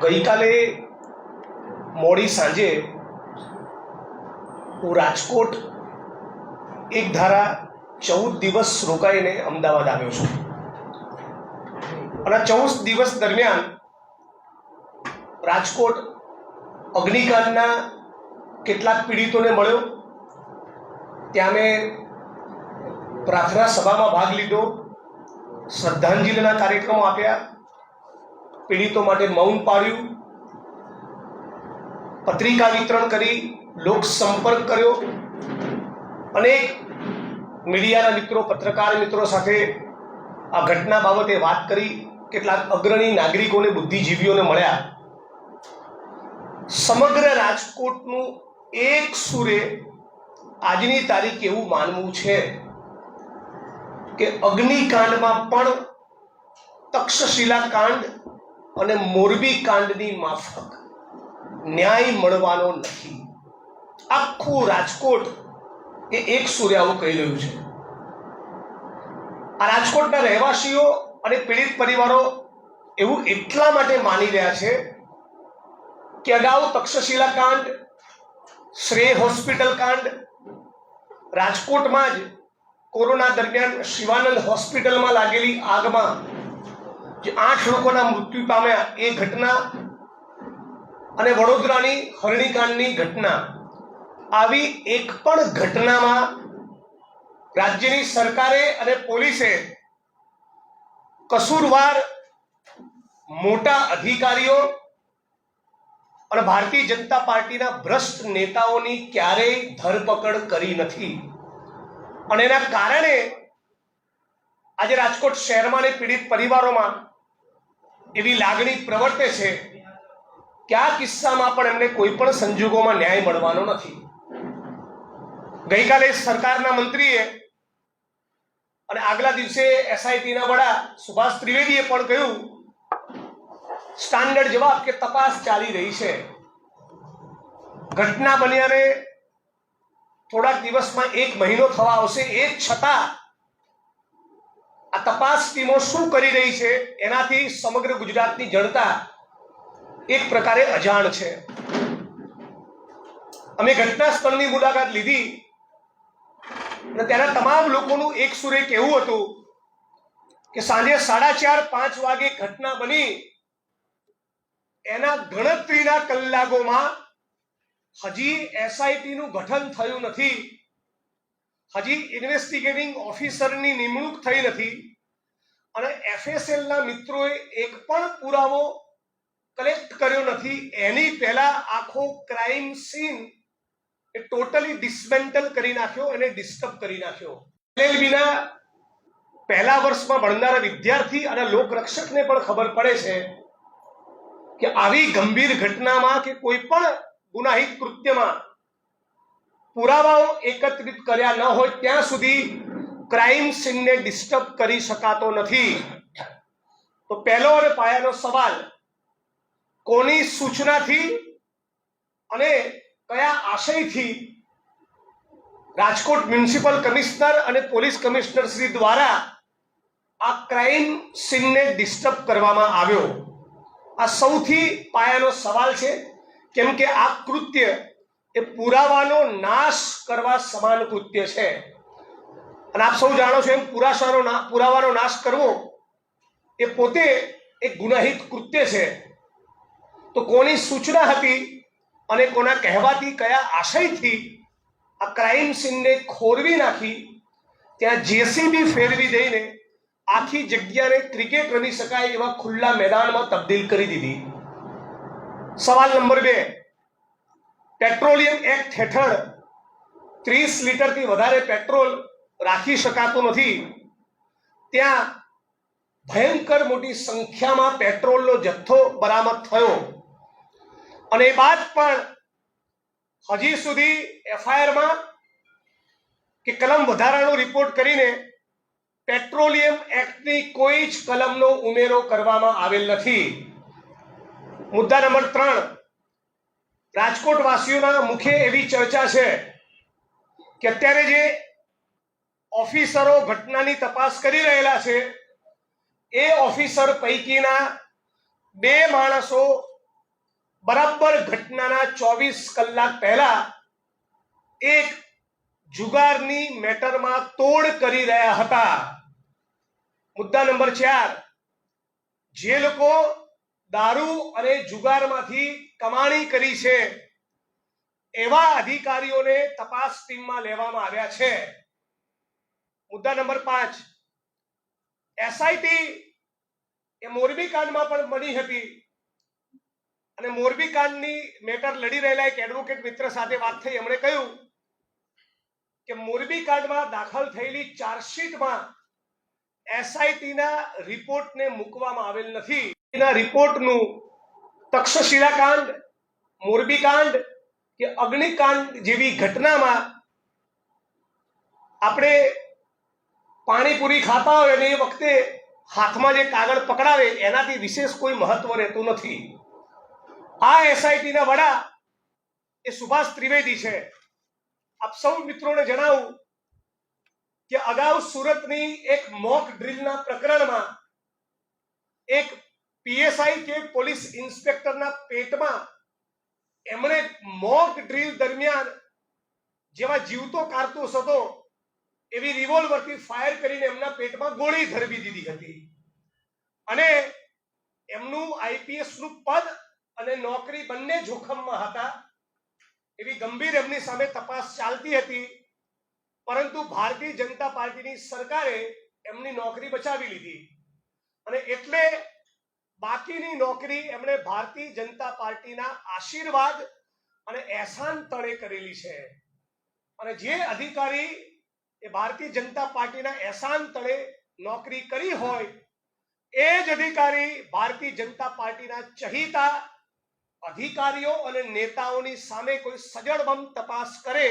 ગઈકાલે મોડી સાંજે હું રાજકોટ એક ધારા 14 દિવસ રોકાઈને અમદાવાદ આવ્યો છું અને 14 દિવસ દરમિયાન રાજકોટ અગ્નિકાંડના કેટલાક પીડિતોને મળ્યો. ત્યાં મેં પ્રાર્થના સભામાં ભાગ લીધો, શ્રદ્ધાંજલિના કાર્યક્રમો આપ્યા, પીડિતો માટે મૌન પાળ્યું, પત્રિકા વિતરણ કરી, લોક સંપર્ક કર્યો. અનેક મીડિયાના મિત્રો, પત્રકાર મિત્રો સાથે આ ઘટના બાબતે વાત કરી. કેટલાક અગ્રણી નાગરિકોને, બુદ્ધિજીવીઓને મળ્યા. સમગ્ર રાજકોટનું એક સુરે આજની તારીખ એવું માનવું છે કે અગ્નિકાંડમાં પણ તક્ષશિલા કાંડ અને મોરબી કાંડની માફક ન્યાય મળવાનો નથી. આખું રાજકોટ એ એક સૂર્ય આવું કહી રહ્યું છે. આ રાજકોટના રહેવાસીઓ અને પીડિત પરિવારો એવું એટલા માટે માની રહ્યા છે કે અગાઉ તક્ષશિલા કાંડ, શ્રેય હોસ્પિટલ કાંડ, રાજકોટમાં જ કોરોના દરમિયાન શિવાનંદ હોસ્પિટલમાં લાગેલી આગમાં જે 8 લોકોના મૃત્યુ પામ્યા એ ઘટના અને વડોદરાની હરણીકાંડની ઘટના, આવી એક પણ ઘટનામાં રાજ્યની સરકારે અને પોલીસે કસૂરવાર મોટા અધિકારીઓ અને ભારતીય જનતા પાર્ટીના ભ્રષ્ટ નેતાઓની ક્યારેય ધરપકડ કરી નથી. અને એના કારણે આજે રાજકોટ શહેરમાં અને પીડિત પરિવારોમાં એવી લાગણી પ્રવર્તે છે કે આ કિસ્સામાં પણ એમને કોઈ પણ સંજોગોમાં ન્યાય મળવાનો નથી. ગઈકાલે સરકારના મંત્રીએ અને આગલા દિવસે એસઆઈટીના વડા સુભાષ ત્રિવેદીએ પણ કહ્યું, સ્ટાન્ડર્ડ જવાબ કે તપાસ ચાલી રહી છે. ઘટના બન્યાને થોડાક દિવસમાં 1 મહિનો થવા આવશે. એ છતાં આ તપાસ ટીમો શું કરી રહી છે એનાથી સમગ્ર ગુજરાતની જનતા એક પ્રકારે અજાણ છે. અમે ઘટના સ્થળની મુલાકાત લીધી અને ત્યાંના તમામ લોકોનું એક સુરે કહેવું હતું કે સાંજે 4:30-5 વાગે ઘટના બની, એના ગણતરીના કલાકોમાં હજી એસઆઈટી નું ગઠન થયું નથી, હજી ઇન્વેસ્ટિગેટિંગ ઓફિસરની નિમણૂક થઈ નથી અને એફએસએલ ના મિત્રોએ એક પણ પુરાવો કલેક્ટ કર્યો નથી. એની પહેલા આખો ક્રાઇમ સીન એ ટોટલી ડિસમેન્ટલ કરી નાખ્યો, એને ડિસ્ટર્બ કરી નાખ્યો. એલએલબીના પહેલા વર્ષમાં ભણનારા વિદ્યાર્થી અને લોકરક્ષકને પણ ખબર પડે છે કે આવી ગંભીર ઘટનામાં કે કોઈ પણ ગુનાહિત કૃત્યમાં પુરાવાઓ એકત્રિત કર્યા ન હોય ત્યાં સુધી ક્રાઇમ સીનને ડિસ્ટર્બ કરી શકાતો નથી. તો પહેલો અને પાયાનો સવાલ, કોની સૂચનાથી અને કયા આશયથી રાજકોટ મ્યુનિસિપલ કમિશનર અને પોલીસ કમિશનર શ્રી દ્વારા આ ક્રાઇમ સીનને ડિસ્ટર્બ કરવામાં આવ્યો? આ સૌથી પાયાનો સવાલ છે. કેમ કે આ કૃત્ય એ પુરાવાનો નાશ કરવા સમાન કૃત્ય છે. અને આપ સૌ જાણો છો એમ પુરાવાનો નાશ કરવો એ પોતે એક ગુનાહિત કૃત્ય છે. તો કોની સૂચના હતી અને કોના કહેવાથી, કયા આશયથી આ ક્રાઇમ સીનને ખોરવી નાખી, ત્યાં જેસીબી ફેરવી દઈને આખી જગ્યાને ક્રિકેટ રમી શકાય એવા ખુલ્લા મેદાનમાં તબદીલ કરી દીધી? સવાલ નંબર 2, પેટ્રોલિયમ એક્ટ હેઠળ 30 લીટરથી વધારે પેટ્રોલ રાખી શકાતું નથી. ત્યાં ભયંકર મોટી સંખ્યામાં પેટ્રોલનો જથ્થો બરામદ થયો અને એ બાદ પણ હજી સુધી એફઆઈઆરમાં કે કલમ વધારાનો રિપોર્ટ કરીને પેટ્રોલિયમ એક્ટની કોઈ જ કલમનો ઉમેરો કરવામાં આવેલ નથી. મુદ્દા નંબર 3, રાજકોટ વાસીઓના મુખે એવી ચર્ચા છે કે અત્યારે જે ઓફિસરો ઘટનાની તપાસ કરી રહેલા છે એ ઓફિસર પૈકીના 2 માણસો બરાબર ઘટનાના 24 કલાક પહેલા એક જુગારની મેટરમાં તોડ કરી રહ્યા હતા. મુદ્દા નંબર 4, જે લોકો દારૂ અને જુગારમાંથી કમાણી કરી છે એવા અધિકારીઓને તપાસ ટીમમાં લેવામાં આવ્યા છે. મુદ્દા નંબર 5, એસઆઈટી એ મોરબી કાંડમાં પણ બની હતી અને મોરબી કાંડની મેટર લડી રહેલા એક એડવોકેટ મિત્ર સાથે વાત થઈ. એમણે કહ્યું કે મોરબી કાંડમાં દાખલ થયેલી ચાર્જશીટમાં એસઆઈટીના રિપોર્ટને મૂકવામાં આવેલ નથી. એના રિપોર્ટનું તક્ષશિલા કાંડ, મોરબી કાંડ કે અગ્નિકાંડ જેવી ઘટનામાં આપણે પાણીપુરી ખાતા હોય અને એ વખતે હાથમાં જે કાગળ પકડાવે એનાથી વિશેષ કોઈ મહત્વ રહેતું નથી. આ એસઆઈટીના વડા એ સુભાષ ત્રિવેદી છે. આપ સૌ મિત્રોને જણાવું કે અગાઉ સુરતની એક મોક ડ્રીલના પ્રકરણમાં એક પીએસઆઈ કે પોલીસ ઇન્સ્પેક્ટરના પેટમાં એમણે મોક ડ્રીલ દરમિયાન જેવા જીવતો કારતૂસ હતો એવી રિવોલ્વરથી ફાયર કરીને એમના પેટમાં ગોળી ધરબી દીધી હતી અને એમનું આઈપીએસનું પદ અને નોકરી બંને જોખમમાં હતા. એવી ગંભીર એમની સામે તપાસ ચાલતી હતી, પરંતુ ભારતીય જનતા પાર્ટીની સરકારે એમની નોકરી બચાવી લીધી અને એટલે બાકીની નોકરી એમણે ભારતીય જનતા પાર્ટીના આશીર્વાદ અને એહસાન તળે કરેલી છે. અને જે અધિકારી એ ભારતીય જનતા પાર્ટીના એહસાન તળે નોકરી કરી હોય એ જ અધિકારી ભારતીય જનતા પાર્ટીના ચહીતા અધિકારીઓ અને નેતાઓની સામે કોઈ સજળબમ તપાસ કરે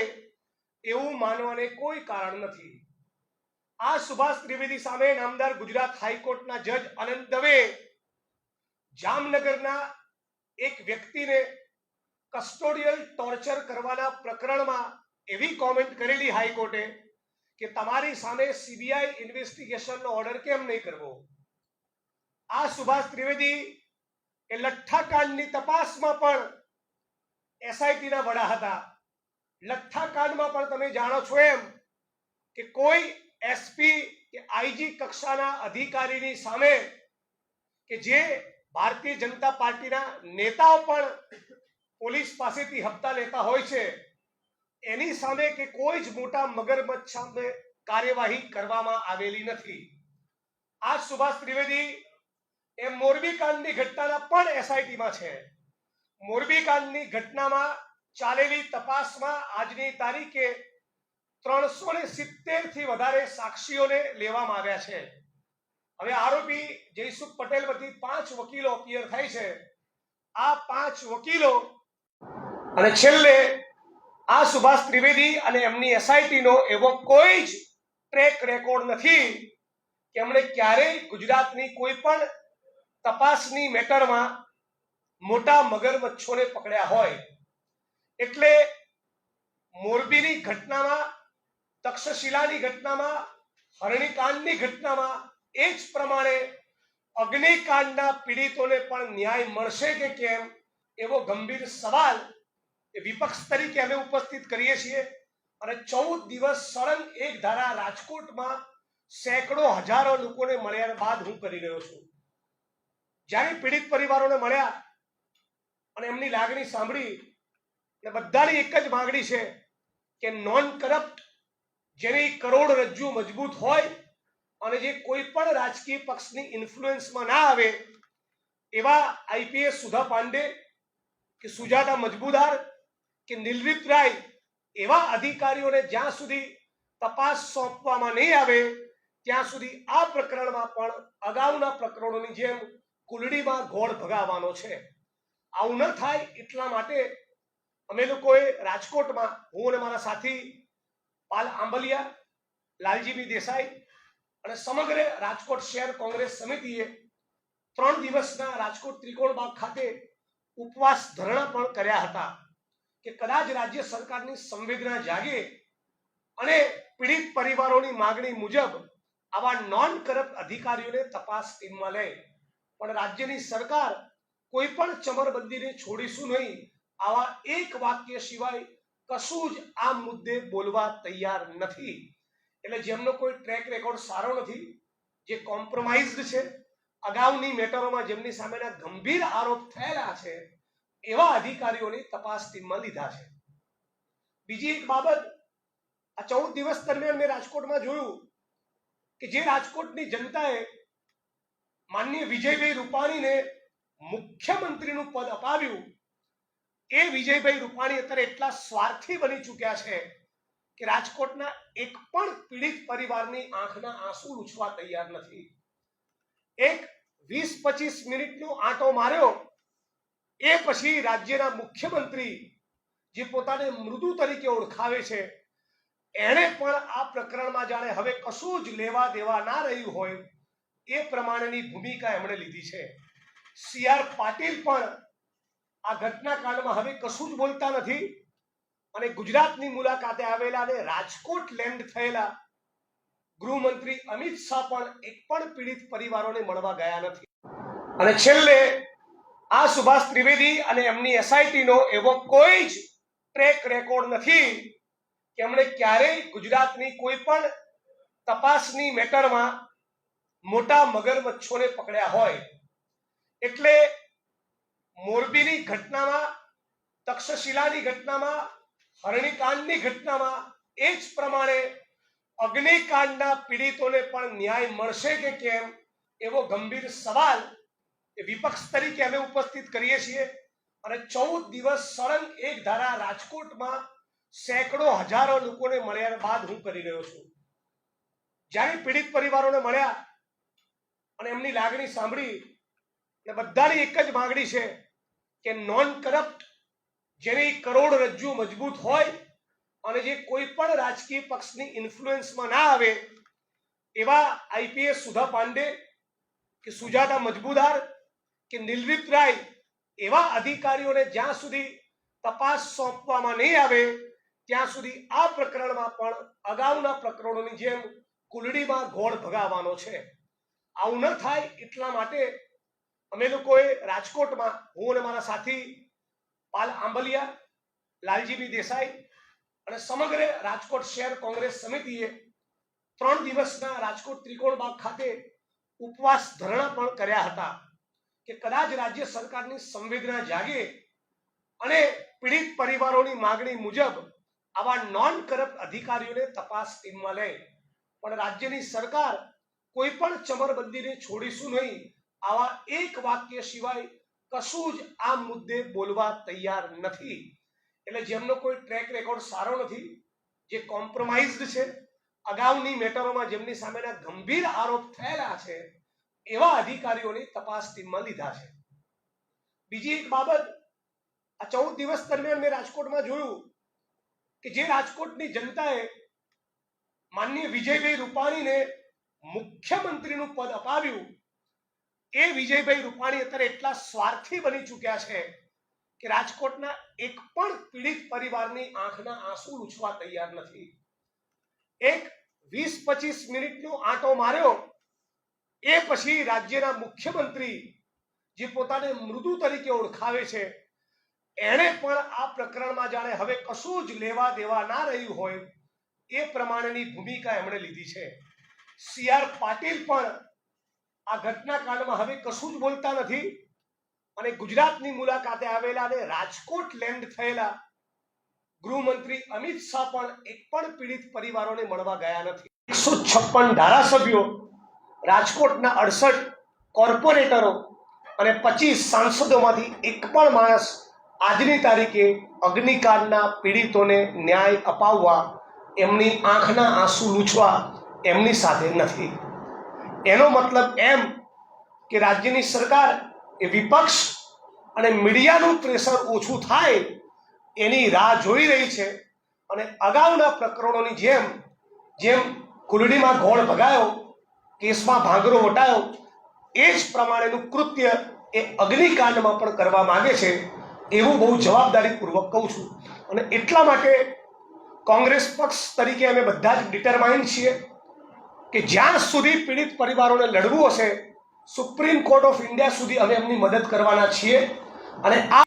એવું માનવાને કોઈ કારણ નથી. આ સુભાષ ત્રિવેદી સામે નામદાર ગુજરાત હાઈકોર્ટના જજ અનંત દવે જામનગરના એક વ્યક્તિને કસ્ટોડિયલ ટોર્ચર કરવાના પ્રકરણમાં એવી કોમેન્ટ કરેલી હાઈકોર્ટે કે તમારી સામે સીબીઆઈ ઇન્વેસ્ટિગેશનનો ઓર્ડર કેમ નહીં કરવો. આ સુભાષ ત્રિવેદી એ લઠ્ઠાકાંડની તપાસમાં પણ એસઆઈટીના વડા હતા. લઠ્ઠાકાંડમાં પણ તમે જાણો છો એમ કે કોઈ એસપી કે આઈજી કક્ષાના અધિકારીની સામે કે જે ભારતીય જનતા પાર્ટીના નેતાઓ પણ પોલીસ પાસેથી હપ્તા લેતા હોય છે એની સામે કે કોઈ જ મોટા મગરમચ્છ સામે કાર્યવાહી કરવામાં આવેલી નથી. આ સુભાષ ત્રિવેદી એ મોરબી કાંડની ઘટનાના પણ એસઆઈટીમાં છે. મોરબી કાંડની ઘટનામાં ચાલેલી તપાસમાં આજની તારીખે 370 થી વધારે સાક્ષીઓને લેવામાં આવ્યા છે. હવે આરોપી જયસુખ પટેલ વતી 5 વકીલો અપિયર થાય છે. આ 5 વકીલો અને છેલ્લે આ સુભાષ ત્રિવેદી અને એમની એસઆઈટીનો એવો કોઈ જ ટ્રેક રેકોર્ડ નથી કે એમણે ક્યારેય ગુજરાતની કોઈ પણ તપાસની મેટરમાં મોટા મગરમચ્છોને પકડ્યા હોય. એટલે મોરબીની ઘટનામાં, તક્ષશિલાની ઘટનામાં, હરણીકાંડની ઘટનામાં એ જ પ્રમાણે અગ્નિકાંડના પીડિતોને પણ ન્યાય મળશે કે કેમ એવો ગંભીર સવાલ એ વિપક્ષ તરીકે અમે ઉપસ્થિત કરીએ છીએ. અને 14 દિવસ સળંગ એક ધારા રાજકોટમાં સેંકડો હજારો લોકોને મળ્યા બાદ હું કરી રહ્યો છું. જ્યારે પીડિત પરિવારોને મળ્યા અને એમની લાગણી સાંભળી અને બધાની એક જ માંગણી છે કે નોન કરપ્ટ, જેની કરોડરજ્જુ મજબૂત હોય અને જે કોઈ પણ રાજકીય પક્ષની ઇન્ફ્લુઅન્સમાં ના આવે એવા આઈપીએસ સુધા પાંડે કે સુજાતા મજબૂદાર કે નિલરિત રાય એવા અધિકારીઓને જ્યાં સુધી તપાસ સોંપવામાં નહીં આવે ત્યાં સુધી આ પ્રકરણમાં પણ અગાઉના પ્રકરણોની જેમ કુલડીમાં ઘોડ ભગાવવાનો છે. આવું ન થાય એટલા માટે અમે લોકોએ રાજકોટમાં, હું અને મારા સાથી પાલ આંબલિયા, લાલજીભાઈ દેસાઈ અને સમગ્ર રાજકોટ શહેર કોંગ્રેસ સમિતિએ 3 દિવસના રાજકોટ ત્રિકોણબાગ ખાતે ઉપવાસ ધરણા પણ કર્યા હતા કે કદાચ રાજ્ય સરકારની સંવેદના જાગે અને પીડિત પરિવારોની માંગણી મુજબ આવા નોન કરપ્ટ અધિકારીઓને તપાસ ટીમમાં લે. પણ રાજ્યની સરકાર કોઈ પણ ચમરબંધીને છોડીશું નહીં, આવા એક વાક્ય સિવાય કશું જ આ મુદ્દે બોલવા તૈયાર નથી. એટલે જેમનો કોઈ ટ્રેક રેકોર્ડ સારો નથી, જે કોમ્પ્રોમાઇઝડ છે, અગાઉની મેટરોમાં જેમની સામેના ગંભીર આરોપ થયેલા છે, એવા અધિકારીઓની તપાસ ટીમમાં લીધા છે. બીજી એક બાબત, આ 14 દિવસ દરમિયાન મેં રાજકોટમાં જોયું કે જે રાજકોટની જનતાએ માનનીય વિજયભાઈ રૂપાણીને મુખ્યમંત્રીનું પદ અપાવ્યું, એ વિજયભાઈ રૂપાણી અત્યારે એટલા સ્વાર્થી બની ચૂક્યા છે કે રાજકોટના એક પણ પીડિત પરિવારની આંખના આંસુ લૂછવા તૈયાર નથી. એક 20-25 મિનિટનો આંટો માર્યો, એ પછી રાજ્યના મુખ્યમંત્રી જે પોતાને મૃદુ તરીકે ઓળખાવે છે, એણે પણ આ પ્રકરણમાં જાણે હવે કશું જ લેવા દેવા ના રહ્યું હોય એ પ્રમાણેની ભૂમિકા એમણે લીધી છે. CR પાટીલ પણ આ ઘટનાકાંડમાં હવે કશું જ બોલતા નથી અને ગુજરાતની મુલાકાતે આવેલા અને રાજકોટ લેન્ડ થયેલા ગૃહમંત્રી અમિત શાહ પણ એક પણ પીડિત પરિવારોને મળવા ગયા નથી. અને છેલ્લે આ સુભાષ ત્રિવેદી અને એમની SITનો એવો કોઈ જ ટ્રેક રેકોર્ડ નથી કે એમણે ક્યારેય ગુજરાતની કોઈ પણ તપાસની મેટરમાં મોટા મગરમચ્છોને પકડ્યા હોય. એટલે મોરબીની ઘટનામાં, તક્ષશિલાની ઘટનામાં, હરણીકાંડની ઘટનામાં એ જ પ્રમાણે અગ્નિકાંડના પીડિતોને પણ ન્યાય મળશે કે કેમ એવો ગંભીર સવાલ એ વિપક્ષ તરીકે અમે ઉપસ્થિત કરીએ છીએ. અને 14 દિવસ સળંગ એક ધારા રાજકોટમાં સેંકડો હજારો લોકોને મળ્યા બાદ હું કરી રહ્યો છું. જ્યારે પીડિત પરિવારોને મળ્યા અને એમની લાગણી સાંભળી, એટલે બધાની એક જ માંગણી છે કે નોન કરપ્ટ, જેની કરોડરજ્જુ મજબૂત હોય અને જે કોઈ પણ રાજકીય પક્ષની ઇન્ફ્લુઅન્સમાં ના આવે, એવા IPS સુધા પાંડે કે સુજાતા મજબૂદાર કે નિલરિત રાય, એવા અધિકારીઓને જ્યાં સુધી તપાસ સોંપવામાં નહીં આવે ત્યાં સુધી આ પ્રકરણમાં પણ અગાઉના પ્રકરણોની જેમ કુલડીમાં ઘોળ ભગાવવાનો છે. આવું ન થાય એટલા માટે અમે લોકોએ રાજકોટમાં, હું અને મારા સાથી પાલ આંબલિયા, લાલજીભાઈ દેસાઈ અને સમગ્ર રાજકોટ શહેર કોંગ્રેસ સમિતિએ 3 દિવસના રાજકોટ ત્રિકોણબાગ ખાતે ઉપવાસ ધરણા પણ કર્યા હતા કે કદાચ રાજ્ય સરકારની સંવેદના જાગે અને પીડિત પરિવારોની માંગણી મુજબ આવા નોન કરપ્ટ અધિકારીઓને તપાસ ટીમમાં લે. પણ રાજ્યની સરકાર કોઈ પણ ચમરબંધીને છોડીશું નહીં, આવા એક વાક્ય સિવાય કશું જ આ મુદ્દે બોલવા તૈયાર નથી. એટલે જેમનો કોઈ ટ્રેક રેકોર્ડ સારો નથી, જે કોમ્પ્રોમાઇઝડ છે, અગાઉની મેટરોમાં જેમની સામેના ગંભીર આરોપ થયેલા છે, એવા અધિકારીઓની તપાસ ટીમમાં લીધા છે. બીજી એક બાબત, આ 14 દિવસ દરમિયાન મેં રાજકોટમાં જોયું કે જે રાજકોટની જનતાએ માનનીય વિજયભાઈ રૂપાણીને મુખ્યમંત્રીનું પદ અપાવ્યું, એ વિજયભાઈ રૂપાણી અત્યારે એટલા સ્વાર્થી બની ચૂક્યા છે કે રાજકોટના એક પણ પીડિત પરિવારની આંખના આંસુ લૂછવા તૈયાર નથી. એક 20-25 મિનિટનો આંટો માર્યો, એ પછી રાજ્યના મુખ્યમંત્રી જે પોતાને મૃદુ તરીકે ઓળખાવે છે, એણે પણ આ પ્રકરણમાં જાણે હવે કશું જ લેવા દેવા ના રહ્યું હોય એ પ્રમાણેની ભૂમિકા એમણે લીધી છે. CR પાટીલ પણ આ ઘટનાકાંડમાં હવે કશું જ બોલતા નથી અને ગુજરાતની મુલાકાતે આવેલા અને રાજકોટ લેન્ડ થયેલા ગૃહમંત્રી અમિત શાહ પણ એક પણ પીડિત પરિવારોને મળવા ગયા નથી. 156 ધારાસભ્યો, રાજકોટના 68 કોર્પોરેટરો અને 25 સાંસદોમાંથી એક પણ માણસ આજની તારીખે અગ્નિકાંડના પીડિતોને ન્યાય અપાવવા, એમની આંખના આંસુ લૂછવા એમની સાથે નથી. એનો મતલબ એમ કે રાજ્યની સરકાર એ વિપક્ષ અને મીડિયાનું પ્રેશર ઓછું થાય એની રાહ જોઈ રહી છે અને અગાઉના પ્રકરણોની જેમ કુલડીમાં ઘોળ ભગાયો, કેસમાં ભાંગરો વટાયો, એ જ પ્રમાણેનું કૃત્ય એ અગ્નિકાંડમાં પણ કરવા માંગે છે, એવું બહુ જવાબદારીપૂર્વક કહું છું. અને એટલા માટે કોંગ્રેસ પક્ષ તરીકે અમે બધા જ ડિટરમાઇન્ડ છીએ કે જ્યાં સુધી પીડિત પરિવારોને લડવું હશે સુપ્રીમ કોર્ટ ઓફ ઇન્ડિયા સુધી અમે એમની મદદ કરવાના છીએ અને આ